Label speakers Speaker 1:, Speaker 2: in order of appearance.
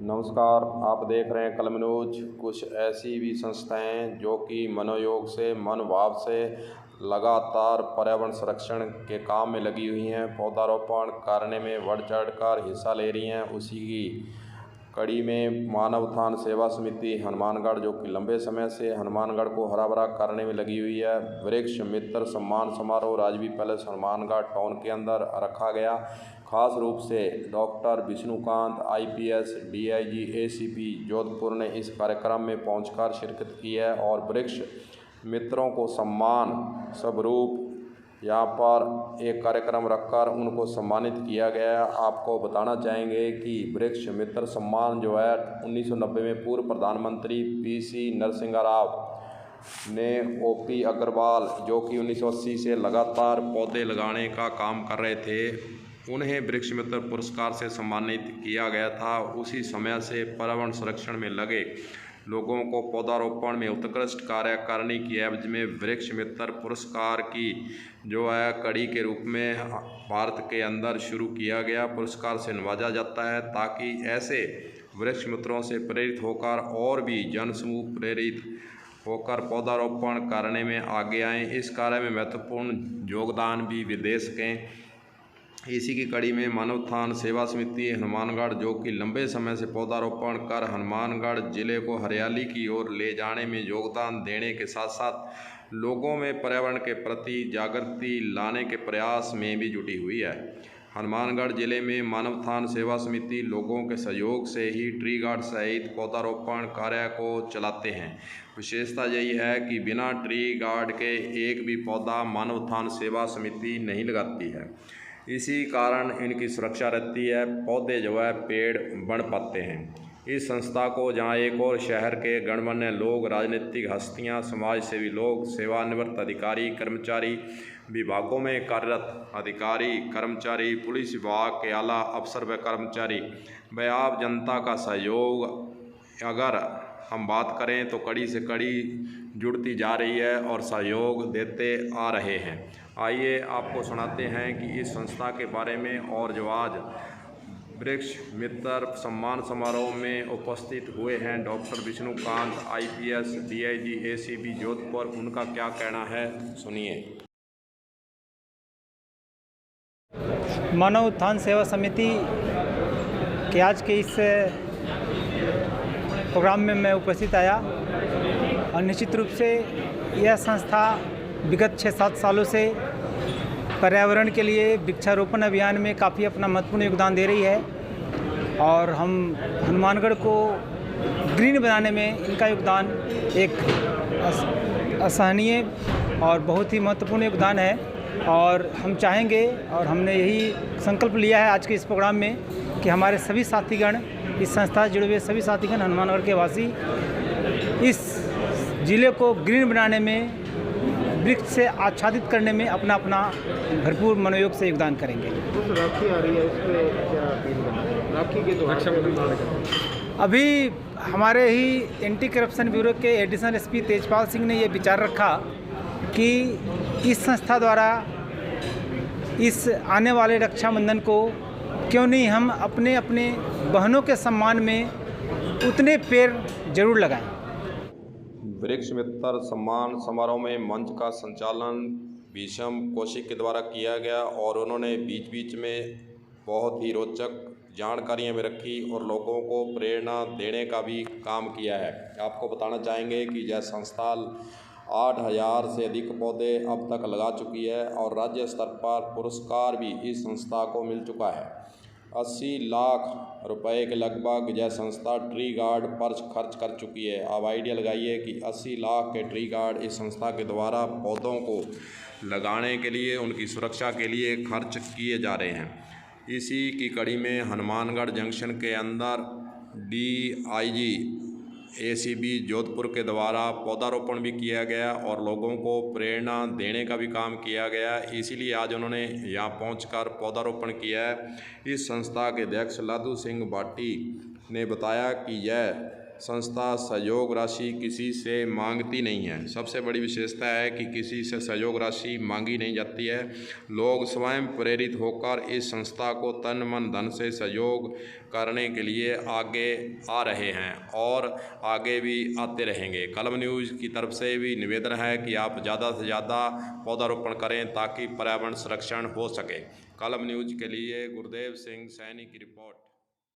Speaker 1: नमस्कार, आप देख रहे हैं कलम न्यूज। कुछ ऐसी भी संस्थाएं जो कि मनोयोग से मनोभाव से लगातार पर्यावरण संरक्षण के काम में लगी हुई हैं, पौधारोपण करने में बढ़ चढ़ कर हिस्सा ले रही हैं। उसी की कड़ी में मानव उत्थान सेवा समिति हनुमानगढ़, जो कि लंबे समय से हनुमानगढ़ को हरा भरा करने में लगी हुई है, वृक्ष मित्र सम्मान समारोह राजवी पैलेस हनुमानगढ़ टाउन के अंदर रखा गया। खास रूप से doctor Vishnukant IPS DIG ACP Jodhpur ने इस कार्यक्रम में पहुंचकर शिरकत की है और वृक्ष मित्रों को सम्मान स्वरूप यहाँ पर एक कार्यक्रम रखकर उनको सम्मानित किया गया। आपको बताना चाहेंगे कि वृक्ष मित्र सम्मान जो है 1990 में पूर्व प्रधानमंत्री PC नरसिंह राव ने OP अग्रवाल, जो कि 1980 से लगातार पौधे लगाने का काम कर रहे थे, उन्हें वृक्ष मित्र पुरस्कार से सम्मानित किया गया था। उसी समय से पर्यावरण संरक्षण में लगे लोगों को पौधारोपण में उत्कृष्ट कार्य करने की एवज में वृक्ष मित्र पुरस्कार की जो है कड़ी के रूप में भारत के अंदर शुरू किया गया। पुरस्कार से नवाजा जाता है ताकि ऐसे वृक्ष मित्रों से प्रेरित होकर और भी जनसमूह प्रेरित होकर पौधारोपण करने में आगे आएँ। इस कार्य में महत्वपूर्ण योगदान भी विदेश के इसी की कड़ी में मानव उत्थान सेवा समिति हनुमानगढ़, जो कि लंबे समय से पौधारोपण कर हनुमानगढ़ जिले को हरियाली की ओर ले जाने में योगदान देने के साथ साथ लोगों में पर्यावरण के प्रति जागृति लाने के प्रयास में भी जुटी हुई है। हनुमानगढ़ जिले में मानव उत्थान सेवा समिति लोगों के सहयोग से ही ट्री गार्ड सहित पौधारोपण कार्य को चलाते हैं। विशेषता यही है कि बिना ट्री गार्ड के एक भी पौधा मानव उत्थान सेवा समिति नहीं लगाती है। इसी कारण इनकी सुरक्षा रहती है, पौधे जो है पेड़ बढ़ पाते हैं। इस संस्था को जहां एक और शहर के गणमान्य लोग, राजनीतिक हस्तियां, समाज सेवी लोग, सेवानिवृत्त अधिकारी कर्मचारी, विभागों में कार्यरत अधिकारी कर्मचारी, पुलिस विभाग के आला अफसर व कर्मचारी व आम जनता का सहयोग अगर हम बात करें तो कड़ी से कड़ी जुड़ती जा रही है और सहयोग देते आ रहे हैं। आइए आपको सुनाते हैं कि इस संस्था के बारे में और जो आज वृक्ष मित्र सम्मान समारोह में उपस्थित हुए हैं doctor Vishnukant IPS DIG ACP Jodhpur, उनका क्या कहना है, सुनिए।
Speaker 2: मानव उत्थान सेवा समिति के आज के इस प्रोग्राम में मैं उपस्थित आया और निश्चित रूप से यह संस्था विगत 6-7 सालों से पर्यावरण के लिए वृक्षारोपण अभियान में काफ़ी अपना महत्वपूर्ण योगदान दे रही है और हम हनुमानगढ़ को ग्रीन बनाने में इनका योगदान एक असहनीय और बहुत ही महत्वपूर्ण योगदान है। और हम चाहेंगे और हमने यही संकल्प लिया है आज के इस प्रोग्राम में कि हमारे सभी साथीगण, इस संस्था से जुड़े हुए सभी साथीगण, हनुमानगढ़ के वासी इस ज़िले को ग्रीन बनाने में, वृक्ष से आच्छादित करने में अपना अपना भरपूर मनोयोग से योगदान करेंगे।
Speaker 3: राखी आ रही है, उस पर क्या अपील करना? राखी के तो
Speaker 2: अभी हमारे ही एंटी करप्शन ब्यूरो के एडिशनल SP तेजपाल सिंह ने ये विचार रखा कि इस संस्था द्वारा इस आने वाले रक्षाबंधन को क्यों नहीं हम अपने अपने बहनों के सम्मान में उतने पेड़ जरूर लगाएं।
Speaker 1: वृक्ष मित्र सम्मान समारोह में मंच का संचालन भीषम कौशिक के द्वारा किया गया और उन्होंने बीच बीच में बहुत ही रोचक जानकारियां भी रखी और लोगों को प्रेरणा देने का भी काम किया है। आपको बताना चाहेंगे कि यह संस्था 8000 से अधिक पौधे अब तक लगा चुकी है और राज्य स्तर पर पुरस्कार भी इस संस्था को मिल चुका है। 80 लाख रुपए के लगभग यह संस्था ट्री गार्ड पर खर्च कर चुकी है। अब आइडिया लगाइए कि 80 लाख के ट्री गार्ड इस संस्था के द्वारा पौधों को लगाने के लिए, उनकी सुरक्षा के लिए खर्च किए जा रहे हैं। इसी की कड़ी में हनुमानगढ़ जंक्शन के अंदर DIG ACP जोधपुर के द्वारा पौधारोपण भी किया गया और लोगों को प्रेरणा देने का भी काम किया गया। इसीलिए आज उन्होंने यहाँ पहुंचकर पौधारोपण किया है। इस संस्था के अध्यक्ष लादू सिंह भाटी ने बताया कि यह संस्था सहयोग राशि किसी से मांगती नहीं है। सबसे बड़ी विशेषता है कि किसी से सहयोग राशि मांगी नहीं जाती है। लोग स्वयं प्रेरित होकर इस संस्था को तन मन धन से सहयोग करने के लिए आगे आ रहे हैं और आगे भी आते रहेंगे। कलम न्यूज़ की तरफ से भी निवेदन है कि आप ज़्यादा से ज़्यादा पौधारोपण करें ताकि पर्यावरण संरक्षण हो सके। कलम न्यूज़ के लिए गुरदेव सिंह सैनी की रिपोर्ट।